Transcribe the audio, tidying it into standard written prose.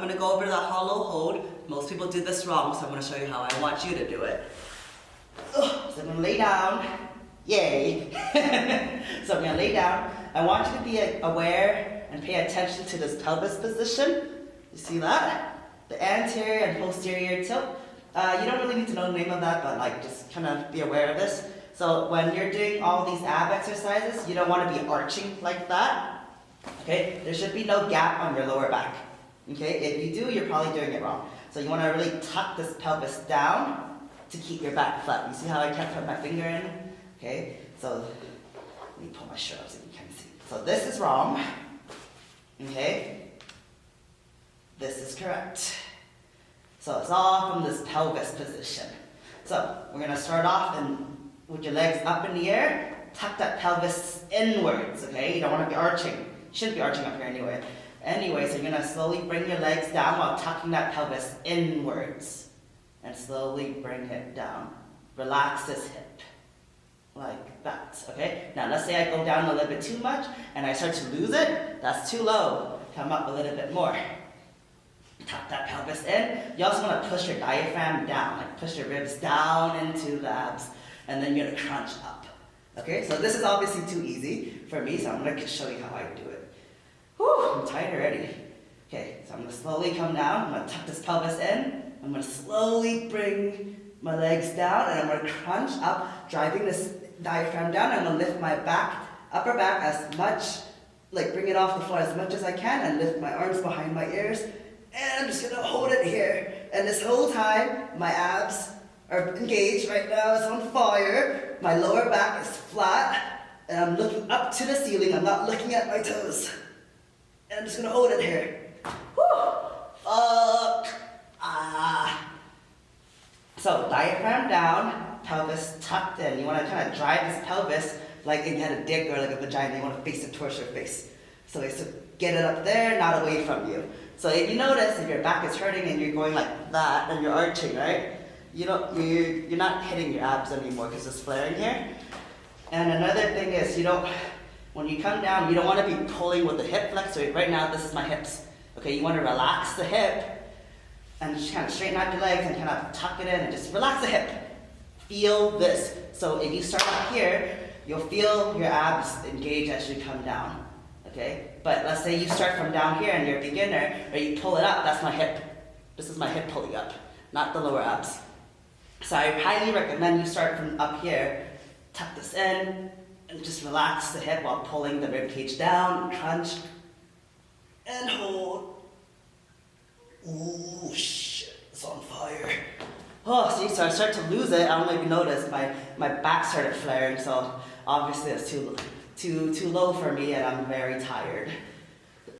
going to go over the hollow hold. Most people do this wrong, so I'm going to show you how I want you to do it. So I'm going to lay down. Yay! So I'm going to lay down. I want you to be aware and pay attention to this pelvis position. You see that? The anterior and posterior tilt. You don't really need to know the name of that, but like just kind of be aware of this. So when you're doing all these ab exercises, you don't want to be arching like that. Okay? There should be no gap on your lower back. Okay? If you do, you're probably doing it wrong. So you want to really tuck this pelvis down to keep your back flat. You see how I can't put my finger in? Okay? So let me pull my shirt up so you can see. So this is wrong. Okay? This is correct. So it's all from this pelvis position. So we're going to start off with your legs up in the air. Tuck that pelvis inwards, okay? You don't want to be arching. You shouldn't be arching up here anyway. Anyway, so you're going to slowly bring your legs down while tucking that pelvis inwards. And slowly bring it down. Relax this hip. Like that, okay? Now let's say I go down a little bit too much and I start to lose it. That's too low. Come up a little bit more. Tuck that pelvis in. You also want to push your diaphragm down, like push your ribs down into the abs, and then you're going to crunch up. Okay, so this is obviously too easy for me, so I'm going to show you how I do it. Whew, I'm tired already. Okay, so I'm going to slowly come down. I'm going to tuck this pelvis in. I'm going to slowly bring my legs down, and I'm going to crunch up, driving this diaphragm down. I'm going to lift my back, upper back as much, like bring it off the floor as much as I can, and lift my arms behind my ears. And I'm just going to hold it here. And this whole time, my abs are engaged right now. It's on fire. My lower back is flat. And I'm looking up to the ceiling. I'm not looking at my toes. And I'm just going to hold it here. Whew. So diaphragm down, pelvis tucked in. You want to kind of drive this pelvis like you had a dick or like a vagina. You want to face it towards your face. So get it up there, not away from you. So if you notice, if your back is hurting and you're going like that and you're arching, right? You're not hitting your abs anymore because it's flaring here. And another thing is when you come down, you don't want to be pulling with the hip flexor. Right now, this is my hips. Okay, you want to relax the hip and just kind of straighten out your legs and kind of tuck it in and just relax the hip. Feel this. So if you start up here, you'll feel your abs engage as you come down. Okay, but let's say you start from down here and you're a beginner, or you pull it up, that's my hip. This is my hip pulling up, not the lower abs. So I highly recommend you start from up here, tuck this in, and just relax the hip while pulling the rib cage down, crunch, and hold. Ooh, shit, it's on fire. Oh, see, so I start to lose it. I don't know if you noticed, my back started flaring, so obviously it's too low for me and I'm very tired.